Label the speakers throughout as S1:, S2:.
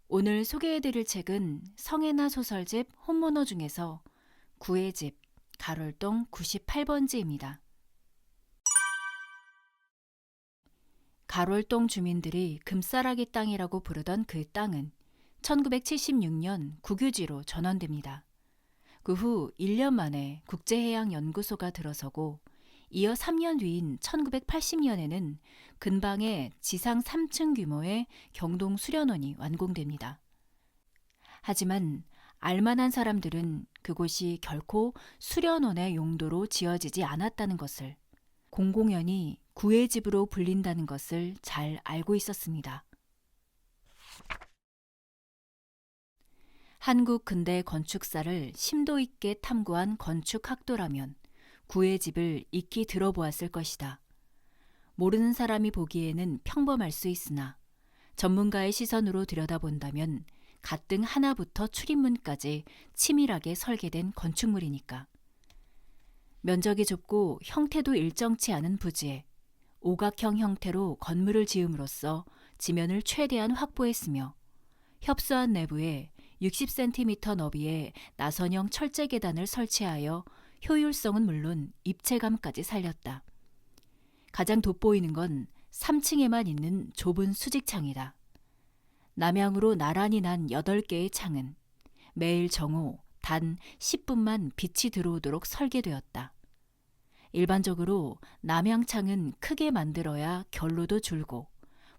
S1: 오늘 소개해드릴 책은 성애나 소설집 혼모노 중에서 구의 집, 가롤동 98번지입니다. 가롤동 주민들이 금싸라기 땅이라고 부르던 그 땅은 1976년 국유지로 전원됩니다. 그 후 1년 만에 국제해양연구소가 들어서고 이어 3년 뒤인 1980년에는 근방에 지상 3층 규모의 경동 수련원이 완공됩니다. 하지만 알만한 사람들은 그곳이 결코 수련원의 용도로 지어지지 않았다는 것을, 공공연히 구의 집으로 불린다는 것을 잘 알고 있었습니다. 한국 근대 건축사를 심도 있게 탐구한 건축학도라면 구의 집을 익히 들어보았을 것이다. 모르는 사람이 보기에는 평범할 수 있으나 전문가의 시선으로 들여다본다면 가등 하나부터 출입문까지 치밀하게 설계된 건축물이니까. 면적이 좁고 형태도 일정치 않은 부지에 오각형 형태로 건물을 지음으로써 지면을 최대한 확보했으며 협소한 내부에 60cm 너비의 나선형 철제 계단을 설치하여 효율성은 물론 입체감까지 살렸다. 가장 돋보이는 건 3층에만 있는 좁은 수직창이다. 남향으로 나란히 난 8개의 창은 매일 정오 단 10분만 빛이 들어오도록 설계되었다. 일반적으로 남향창은 크게 만들어야 결로도 줄고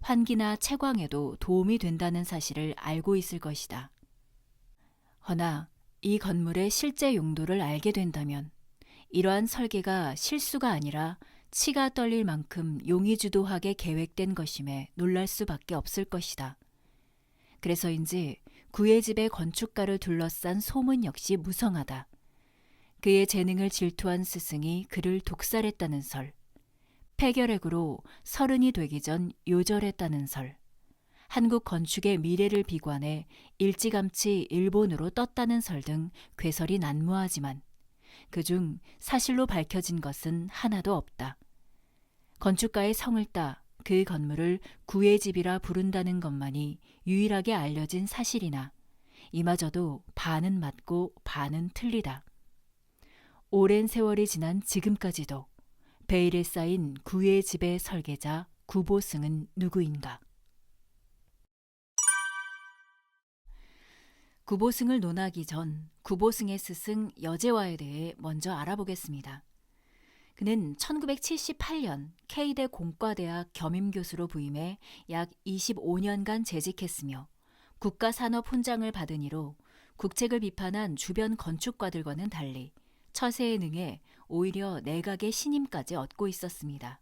S1: 환기나 채광에도 도움이 된다는 사실을 알고 있을 것이다. 허나 이 건물의 실제 용도를 알게 된다면 이러한 설계가 실수가 아니라 치가 떨릴 만큼 용의주도하게 계획된 것임에 놀랄 수밖에 없을 것이다. 그래서인지 구의 집의 건축가를 둘러싼 소문 역시 무성하다. 그의 재능을 질투한 스승이 그를 독살했다는 설, 폐결핵으로 30이 되기 전 요절했다는 설, 한국 건축의 미래를 비관해 일찌감치 일본으로 떴다는 설 등 괴설이 난무하지만 그중 사실로 밝혀진 것은 하나도 없다. 건축가의 성을 따 그 건물을 구의 집이라 부른다는 것만이 유일하게 알려진 사실이나 이마저도 반은 맞고 반은 틀리다. 오랜 세월이 지난 지금까지도 베일에 쌓인 구의 집의 설계자 구보승은 누구인가? 구보승을 논하기 전 구보승의 스승 여제와에 대해 먼저 알아보겠습니다. 그는 1978년 K대 공과대학 겸임교수로 부임해 약 25년간 재직했으며 국가산업훈장을 받은 이로 국책을 비판한 주변 건축가들과는 달리 처세에 능해 오히려 내각의 신임까지 얻고 있었습니다.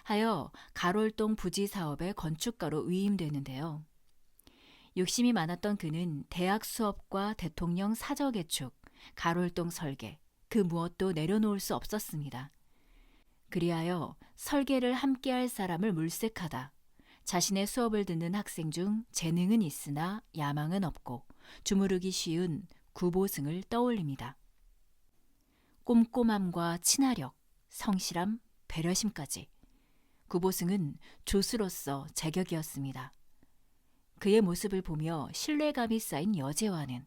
S1: 하여 가롤동 부지 사업의 건축가로 위임되는데요. 욕심이 많았던 그는 대학 수업과 대통령 사저 개축, 가롤동 설계, 그 무엇도 내려놓을 수 없었습니다. 그리하여 설계를 함께할 사람을 물색하다 자신의 수업을 듣는 학생 중 재능은 있으나 야망은 없고 주무르기 쉬운 구보승을 떠올립니다. 꼼꼼함과 친화력, 성실함, 배려심까지 구보승은 조수로서 제격이었습니다. 그의 모습을 보며 신뢰감이 쌓인 여제와는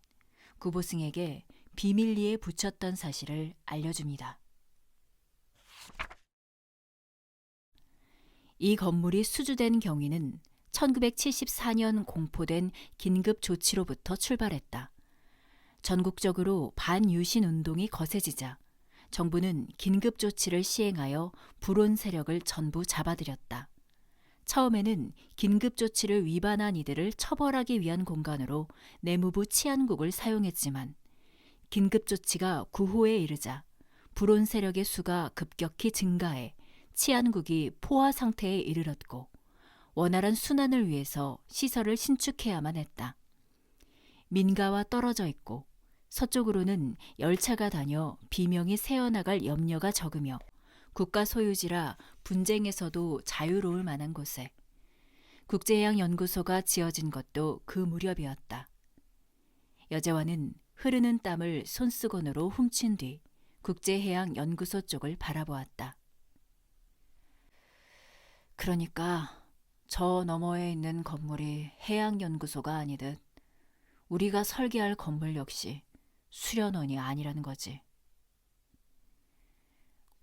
S1: 구보승에게 비밀리에 붙였던 사실을 알려줍니다. 이 건물이 수주된 경위는 1974년 공포된 긴급조치로부터 출발했다. 전국적으로 반유신 운동이 거세지자 정부는 긴급조치를 시행하여 불온 세력을 전부 잡아들였다. 처음에는 긴급조치를 위반한 이들을 처벌하기 위한 공간으로 내무부 치안국을 사용했지만 긴급조치가 구호에 이르자 불온 세력의 수가 급격히 증가해 치안국이 포화 상태에 이르렀고 원활한 순환을 위해서 시설을 신축해야만 했다. 민가와 떨어져 있고 서쪽으로는 열차가 다녀 비명이 새어나갈 염려가 적으며 국가 소유지라 분쟁에서도 자유로울 만한 곳에 국제해양연구소가 지어진 것도 그 무렵이었다. 여제와는 흐르는 땀을 손수건으로 훔친 뒤 국제해양연구소 쪽을 바라보았다. 그러니까 저 너머에 있는 건물이 해양연구소가 아니듯 우리가 설계할 건물 역시 수련원이 아니라는 거지.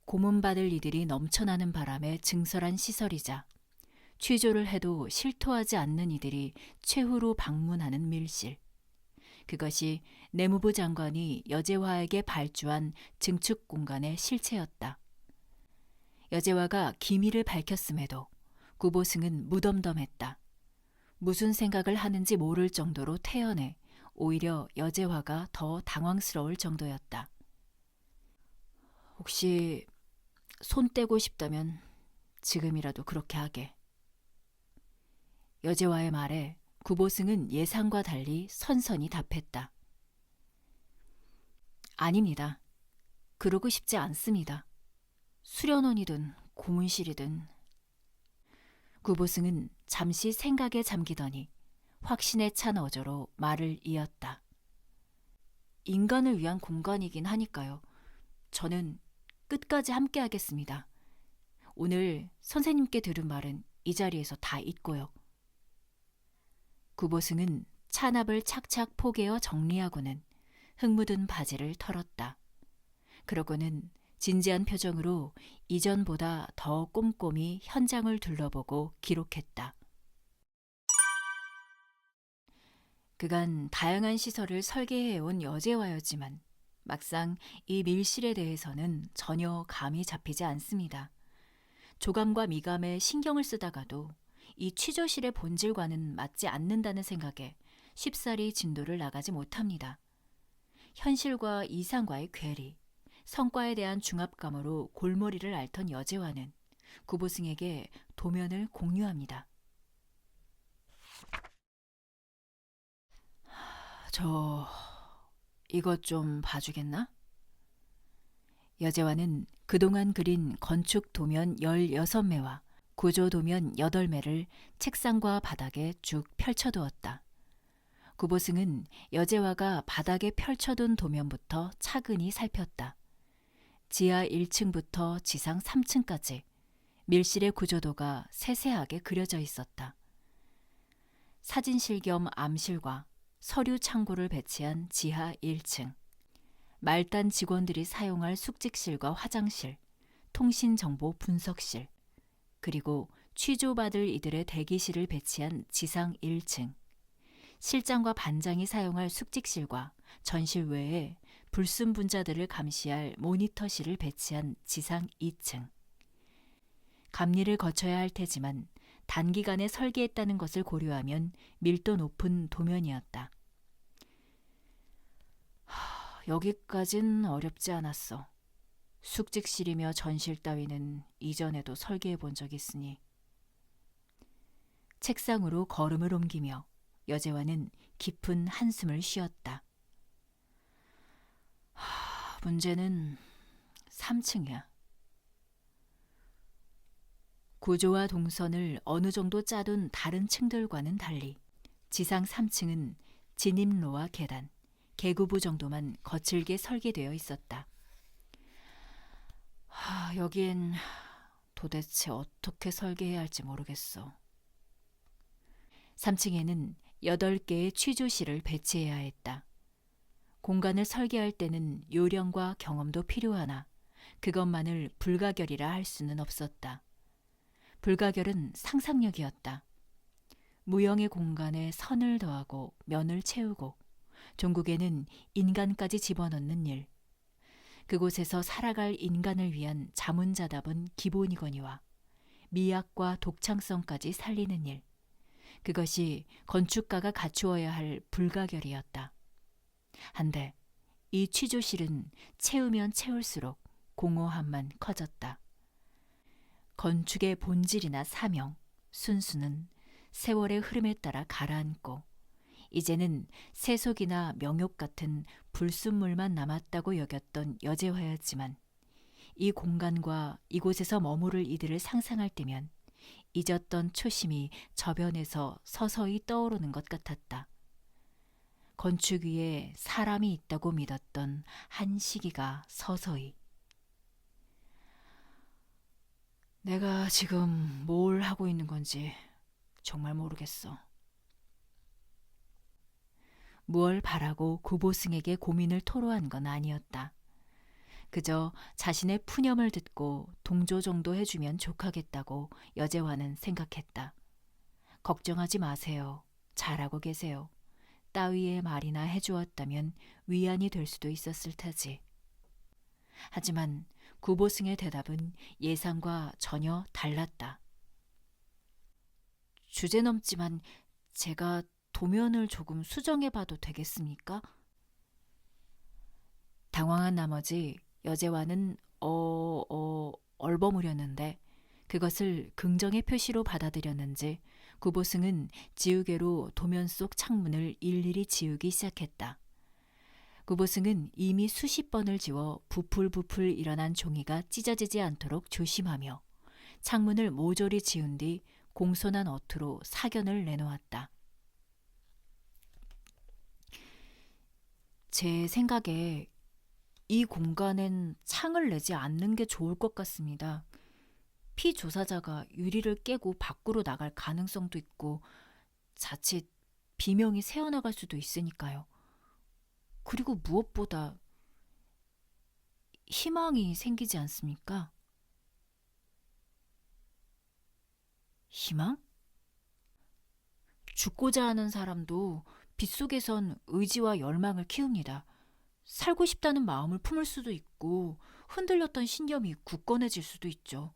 S1: 고문받을 이들이 넘쳐나는 바람에 증설한 시설이자 취조를 해도 실토하지 않는 이들이 최후로 방문하는 밀실. 그것이 내무부 장관이 여제화에게 발주한 증축 공간의 실체였다. 여제화가 기밀을 밝혔음에도 구보승은 무덤덤했다. 무슨 생각을 하는지 모를 정도로 태연해 오히려 여제화가 더 당황스러울 정도였다. 혹시 손 떼고 싶다면 지금이라도 그렇게 하게. 여제화의 말에 구보승은 예상과 달리 선선히 답했다. 아닙니다. 그러고 싶지 않습니다. 수련원이든 고문실이든. 구보승은 잠시 생각에 잠기더니 확신에 찬 어조로 말을 이었다. 인간을 위한 공간이긴 하니까요. 저는 끝까지 함께 하겠습니다. 오늘 선생님께 들은 말은 이 자리에서 다 잊고요. 구보승은 찬압을 착착 포개어 정리하고는 흙 묻은 바지를 털었다. 그러고는 진지한 표정으로 이전보다 더 꼼꼼히 현장을 둘러보고 기록했다. 그간 다양한 시설을 설계해온 여제화였지만 막상 이 밀실에 대해서는 전혀 감이 잡히지 않습니다. 조감과 미감에 신경을 쓰다가도 이 취조실의 본질과는 맞지 않는다는 생각에 쉽사리 진도를 나가지 못합니다. 현실과 이상과의 괴리, 성과에 대한 중압감으로 골머리를 앓던 여제화는 구보승에게 도면을 공유합니다. 저 이것 좀 봐주겠나? 여제화는 그동안 그린 건축 도면 16매와 구조 도면 8매를 책상과 바닥에 쭉 펼쳐두었다. 구보승은 여제화가 바닥에 펼쳐둔 도면부터 차근히 살폈다. 지하 1층부터 지상 3층까지 밀실의 구조도가 세세하게 그려져 있었다. 사진실 겸 암실과 서류 창고를 배치한 지하 1층, 말단 직원들이 사용할 숙직실과 화장실, 통신정보 분석실, 그리고 취조받을 이들의 대기실을 배치한 지상 1층, 실장과 반장이 사용할 숙직실과 전실 외에 불순 분자들을 감시할 모니터실을 배치한 지상 2층. 감리를 거쳐야 할 테지만 단기간에 설계했다는 것을 고려하면 밀도 높은 도면이었다. 여기까진 어렵지 않았어. 숙직실이며 전실 따위는 이전에도 설계해 본 적 있으니. 책상으로 걸음을 옮기며 여제화는 깊은 한숨을 쉬었다. 문제는 3층이야. 구조와 동선을 어느 정도 짜둔 다른 층들과는 달리 지상 3층은 진입로와 계단, 계구부 정도만 거칠게 설계되어 있었다. 여긴 도대체 어떻게 설계해야 할지 모르겠어. 3층에는 8개의 취조실을 배치해야 했다. 공간을 설계할 때는 요령과 경험도 필요하나 그것만을 불가결이라 할 수는 없었다. 불가결은 상상력이었다. 무형의 공간에 선을 더하고 면을 채우고 종국에는 인간까지 집어넣는 일. 그곳에서 살아갈 인간을 위한 자문자답은 기본이거니와 미학과 독창성까지 살리는 일. 그것이 건축가가 갖추어야 할 불가결이었다. 한데 이 취조실은 채우면 채울수록 공허함만 커졌다. 건축의 본질이나 사명, 순수는 세월의 흐름에 따라 가라앉고 이제는 세속이나 명욕 같은 불순물만 남았다고 여겼던 여제화였지만 이 공간과 이곳에서 머무를 이들을 상상할 때면 잊었던 초심이 저변에서 서서히 떠오르는 것 같았다. 건축 위에 사람이 있다고 믿었던 한 시기가 서서히. 내가 지금 뭘 하고 있는 건지 정말 모르겠어. 무얼 바라고 구보승에게 고민을 토로한 건 아니었다. 그저 자신의 푸념을 듣고 동조 정도 해주면 족하겠다고 여재환은 생각했다. 걱정하지 마세요. 잘하고 계세요. 따위의 말이나 해주었다면 위안이 될 수도 있었을 테지. 하지만 구보승의 대답은 예상과 전혀 달랐다. 주제넘지만 제가 도면을 조금 수정해봐도 되겠습니까? 당황한 나머지 여재환은 얼버무렸는데 그것을 긍정의 표시로 받아들였는지 구보승은 지우개로 도면 속 창문을 일일이 지우기 시작했다. 구보승은 이미 수십 번을 지워 부풀부풀 일어난 종이가 찢어지지 않도록 조심하며 창문을 모조리 지운 뒤 공손한 어투로 사견을 내놓았다. 제 생각에 이 공간엔 창을 내지 않는 게 좋을 것 같습니다. 피조사자가 유리를 깨고 밖으로 나갈 가능성도 있고 자칫 비명이 새어나갈 수도 있으니까요. 그리고 무엇보다 희망이 생기지 않습니까? 희망? 죽고자 하는 사람도 빗속에선 의지와 열망을 키웁니다. 살고 싶다는 마음을 품을 수도 있고 흔들렸던 신념이 굳건해질 수도 있죠.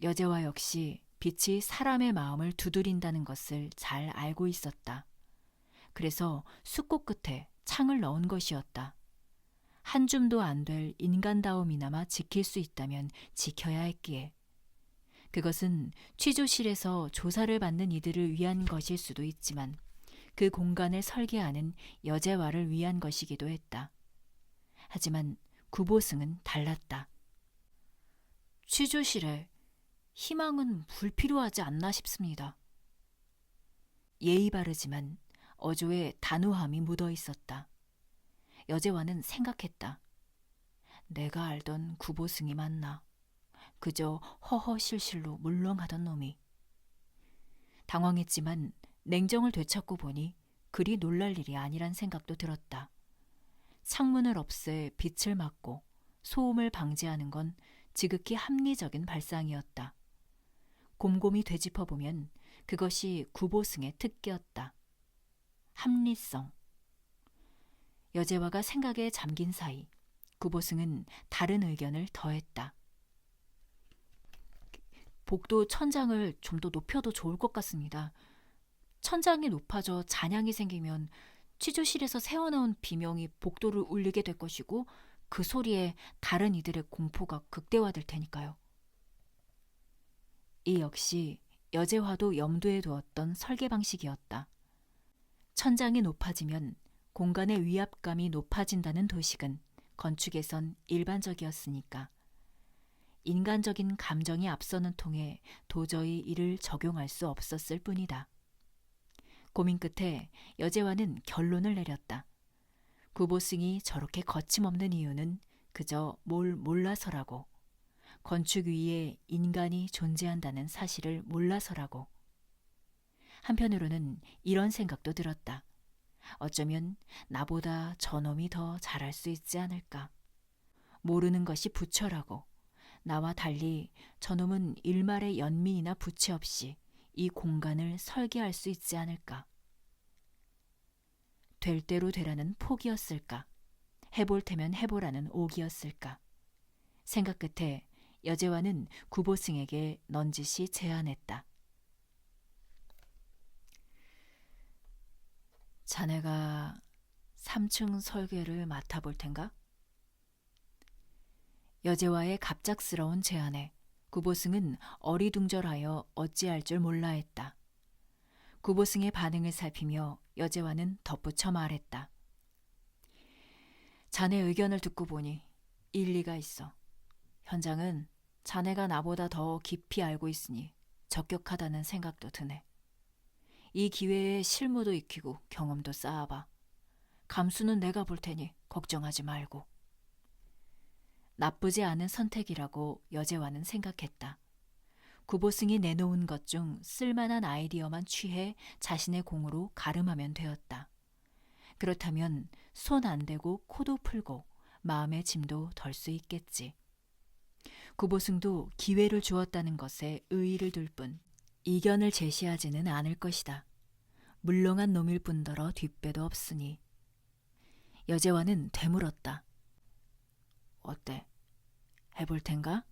S1: 여제와 역시 빛이 사람의 마음을 두드린다는 것을 잘 알고 있었다. 그래서 숫꽃 끝에 창을 넣은 것이었다. 한 줌도 안 될 인간다움이나마 지킬 수 있다면 지켜야 했기에. 그것은 취조실에서 조사를 받는 이들을 위한 것일 수도 있지만 그 공간을 설계하는 여제와를 위한 것이기도 했다. 하지만 구보승은 달랐다. 취조실에 희망은 불필요하지 않나 싶습니다. 예의 바르지만 어조에 단호함이 묻어 있었다. 여제와는 생각했다. 내가 알던 구보승이 맞나. 그저 허허실실로 물렁하던 놈이. 당황했지만 냉정을 되찾고 보니 그리 놀랄 일이 아니란 생각도 들었다. 창문을 없애 빛을 막고 소음을 방지하는 건 지극히 합리적인 발상이었다. 곰곰이 되짚어보면 그것이 구보승의 특기였다. 합리성. 여제와가 생각에 잠긴 사이 구보승은 다른 의견을 더했다. 복도 천장을 좀 더 높여도 좋을 것 같습니다. 천장이 높아져 잔향이 생기면 취조실에서 새어나온 비명이 복도를 울리게 될 것이고 그 소리에 다른 이들의 공포가 극대화될 테니까요. 이 역시 여제화도 염두에 두었던 설계 방식이었다. 천장이 높아지면 공간의 위압감이 높아진다는 도식은 건축에선 일반적이었으니까. 인간적인 감정이 앞서는 통에 도저히 이를 적용할 수 없었을 뿐이다. 고민 끝에 여제와는 결론을 내렸다. 구보승이 저렇게 거침없는 이유는 그저 뭘 몰라서라고. 건축 위에 인간이 존재한다는 사실을 몰라서라고. 한편으로는 이런 생각도 들었다. 어쩌면 나보다 저놈이 더 잘할 수 있지 않을까. 모르는 것이 부처라고. 나와 달리 저놈은 일말의 연민이나 부채 없이 이 공간을 설계할 수 있지 않을까. 될 대로 되라는 포기였을까. 해볼 테면 해보라는 오기였을까. 생각 끝에 여제와는 구보승에게 넌지시 제안했다. 자네가 3층 설계를 맡아볼 텐가? 여제와의 갑작스러운 제안에 구보승은 어리둥절하여 어찌할 줄 몰라 했다. 구보승의 반응을 살피며 여제와는 덧붙여 말했다. 자네 의견을 듣고 보니 일리가 있어. 현장은 자네가 나보다 더 깊이 알고 있으니 적격하다는 생각도 드네. 이 기회에 실무도 익히고 경험도 쌓아봐. 감수는 내가 볼 테니 걱정하지 말고. 나쁘지 않은 선택이라고 여제와는 생각했다. 구보승이 내놓은 것 중 쓸만한 아이디어만 취해 자신의 공으로 가름하면 되었다. 그렇다면 손 안 대고 코도 풀고 마음의 짐도 덜 수 있겠지. 구보승도 기회를 주었다는 것에 의의를 둘 뿐 이견을 제시하지는 않을 것이다. 물렁한 놈일 뿐더러 뒷배도 없으니. 여제와는 되물었다. 어때? 해볼 텐가?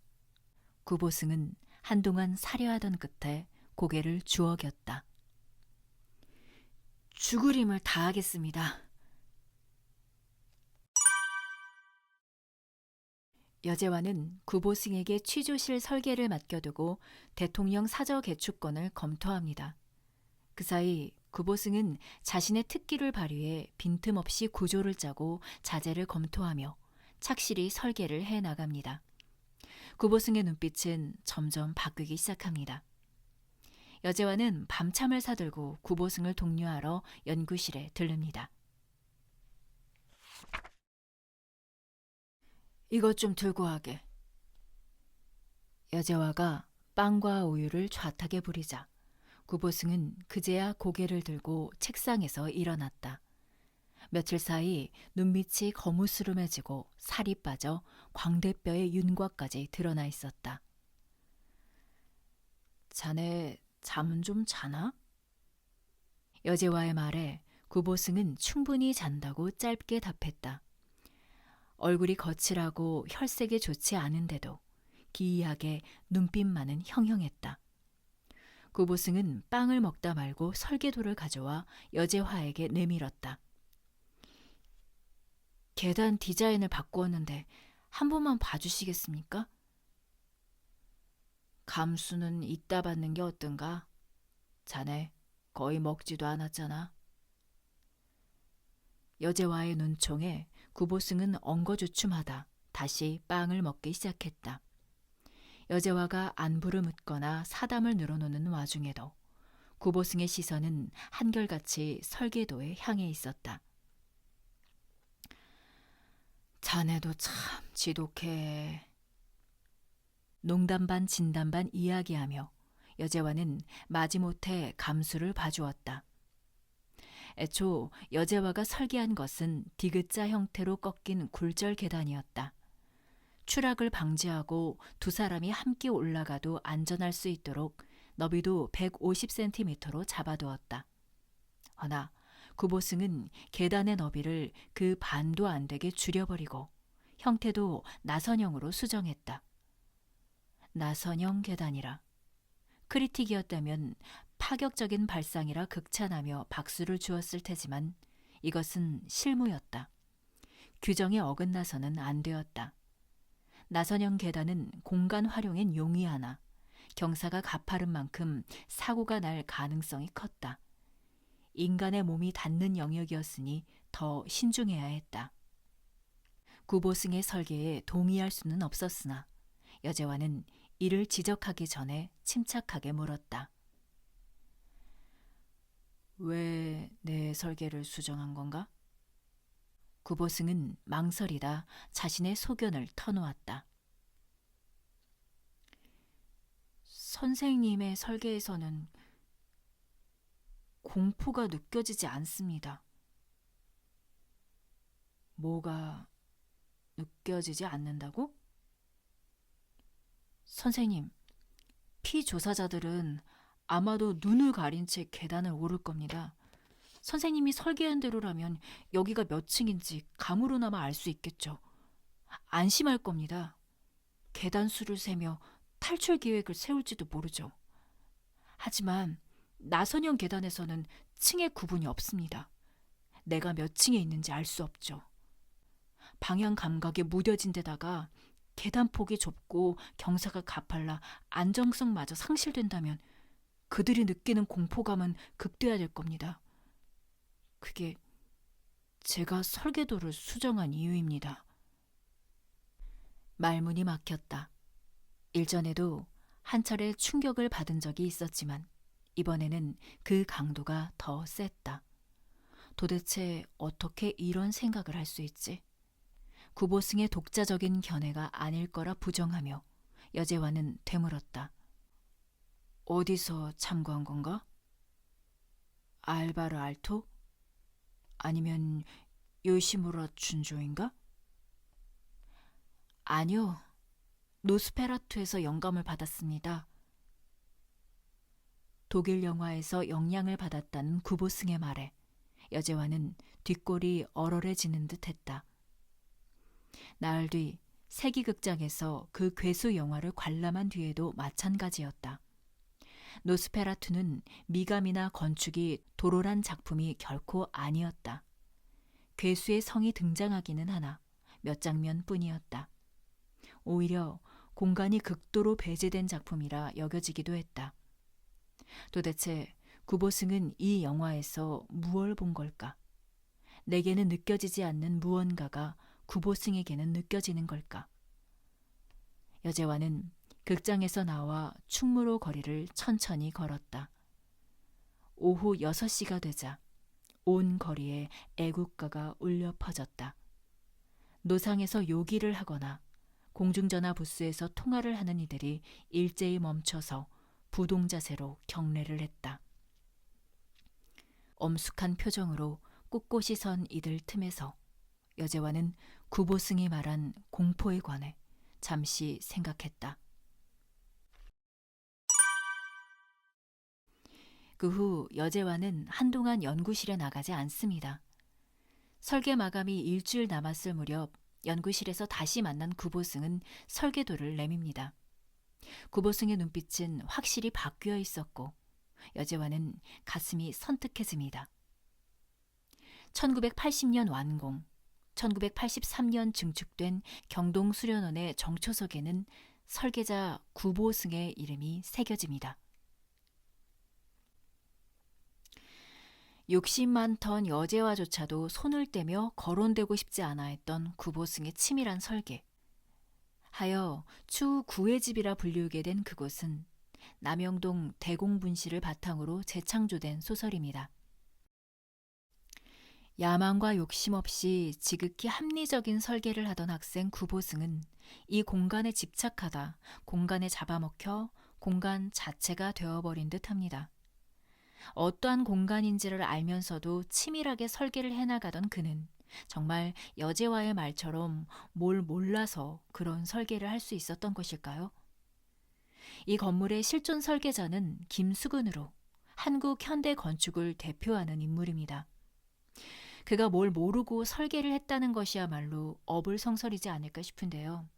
S1: 구보승은 한동안 사려하던 끝에 고개를 주워겼다. 죽을 힘을 다하겠습니다. 여제와는 구보승에게 취조실 설계를 맡겨두고 대통령 사저 개축권을 검토합니다. 그 사이 구보승은 자신의 특기를 발휘해 빈틈없이 구조를 짜고 자재를 검토하며 착실히 설계를 해나갑니다. 구보승의 눈빛은 점점 바뀌기 시작합니다. 여제와는 밤참을 사들고 구보승을 독려하러 연구실에 들릅니다. 이것 좀 들고 하게. 여제와가 빵과 우유를 좌탁에 부리자 구보승은 그제야 고개를 들고 책상에서 일어났다. 며칠 사이 눈밑이 거무스름해지고 살이 빠져 광대뼈의 윤곽까지 드러나 있었다. 자네 잠은 좀 자나? 여제와의 말에 구보승은 충분히 잔다고 짧게 답했다. 얼굴이 거칠하고 혈색이 좋지 않은데도 기이하게 눈빛만은 형형했다. 구보승은 빵을 먹다 말고 설계도를 가져와 여제화에게 내밀었다. 계단 디자인을 바꾸었는데 한 번만 봐주시겠습니까? 감수는 이따 받는 게 어떤가? 자네 거의 먹지도 않았잖아. 여제와의 눈총에 구보승은 엉거주춤하다 다시 빵을 먹기 시작했다. 여제와가 안부를 묻거나 사담을 늘어놓는 와중에도 구보승의 시선은 한결같이 설계도에 향해 있었다. 자네도 참 지독해. 농담 반 진담 반 이야기하며 여제와는 마지못해 감수를 봐주었다. 애초 여제와가 설계한 것은 디귿자 형태로 꺾인 굴절 계단이었다. 추락을 방지하고 두 사람이 함께 올라가도 안전할 수 있도록 너비도 150cm로 잡아두었다. 허나 구보승은 계단의 너비를 그 반도 안 되게 줄여버리고 형태도 나선형으로 수정했다. 나선형 계단이라. 크리틱이었다면 파격적인 발상이라 극찬하며 박수를 주었을 테지만 이것은 실무였다. 규정에 어긋나서는 안 되었다. 나선형 계단은 공간 활용엔 용이하나 경사가 가파른 만큼 사고가 날 가능성이 컸다. 인간의 몸이 닿는 영역이었으니 더 신중해야 했다. 구보승의 설계에 동의할 수는 없었으나 여제와는 이를 지적하기 전에 침착하게 물었다. 왜 내 설계를 수정한 건가? 구보승은 망설이다 자신의 소견을 터놓았다. 선생님의 설계에서는 공포가 느껴지지 않습니다. 뭐가 느껴지지 않는다고? 선생님, 피조사자들은 아마도 눈을 가린 채 계단을 오를 겁니다. 선생님이 설계한 대로라면 여기가 몇 층인지 감으로나마 알 수 있겠죠. 안심할 겁니다. 계단 수를 세며 탈출 계획을 세울지도 모르죠. 하지만 나선형 계단에서는 층의 구분이 없습니다. 내가 몇 층에 있는지 알 수 없죠. 방향 감각이 무뎌진 데다가 계단폭이 좁고 경사가 가팔라 안정성마저 상실된다면 그들이 느끼는 공포감은 극대화될 겁니다. 그게 제가 설계도를 수정한 이유입니다. 말문이 막혔다. 일전에도 한 차례 충격을 받은 적이 있었지만 이번에는 그 강도가 더 셌다. 도대체 어떻게 이런 생각을 할 수 있지? 구보승의 독자적인 견해가 아닐 거라 부정하며 여제와는 되물었다. 어디서 참고한 건가? 알바르 알토? 아니면 요시무라 준조인가? 아니요. 노스페라투에서 영감을 받았습니다. 독일 영화에서 영향을 받았다는 구보승의 말에 여제와는 뒷골이 얼얼해지는 듯했다. 나흘 뒤 세기극장에서 그 괴수 영화를 관람한 뒤에도 마찬가지였다. 노스페라투는 미감이나 건축이 도로란 작품이 결코 아니었다. 괴수의 성이 등장하기는 하나 몇 장면뿐이었다. 오히려 공간이 극도로 배제된 작품이라 여겨지기도 했다. 도대체 구보승은 이 영화에서 무얼 본 걸까? 내게는 느껴지지 않는 무언가가 구보승에게는 느껴지는 걸까? 여제와는 극장에서 나와 충무로 거리를 천천히 걸었다. 오후 6시가 되자 온 거리에 애국가가 울려 퍼졌다. 노상에서 요기를 하거나 공중전화 부스에서 통화를 하는 이들이 일제히 멈춰서 부동자세로 경례를 했다. 엄숙한 표정으로 꿋꿋이 선 이들 틈에서 여제와는 구보승이 말한 공포에 관해 잠시 생각했다. 그 후 여제와는 한동안 연구실에 나가지 않습니다. 설계 마감이 일주일 남았을 무렵 연구실에서 다시 만난 구보승은 설계도를 내밉니다. 구보승의 눈빛은 확실히 바뀌어 있었고 여제와는 가슴이 선뜩해집니다. 1980년 완공, 1983년 증축된 경동수련원의 정초석에는 설계자 구보승의 이름이 새겨집니다. 60만 턴 여제와조차도 손을 떼며 거론되고 싶지 않아 했던 구보승의 치밀한 설계. 하여 추후 구의 집이라 불리우게 된 그곳은 남영동 대공분실을 바탕으로 재창조된 소설입니다. 야망과 욕심 없이 지극히 합리적인 설계를 하던 학생 구보승은 이 공간에 집착하다 공간에 잡아먹혀 공간 자체가 되어버린 듯합니다. 어떠한 공간인지를 알면서도 치밀하게 설계를 해나가던 그는 정말 여제와의 말처럼 뭘 몰라서 그런 설계를 할 수 있었던 것일까요? 이 건물의 실존 설계자는 김수근으로 한국 현대 건축을 대표하는 인물입니다. 그가 뭘 모르고 설계를 했다는 것이야말로 어불성설이지 않을까 싶은데요.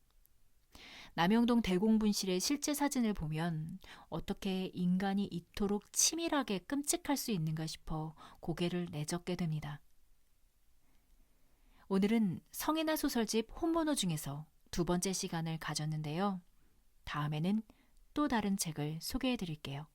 S1: 남영동 대공분실의 실제 사진을 보면 어떻게 인간이 이토록 치밀하게 끔찍할 수 있는가 싶어 고개를 내젓게 됩니다. 오늘은 성애나 소설집 혼모노 중에서 2번째 시간을 가졌는데요. 다음에는 또 다른 책을 소개해 드릴게요.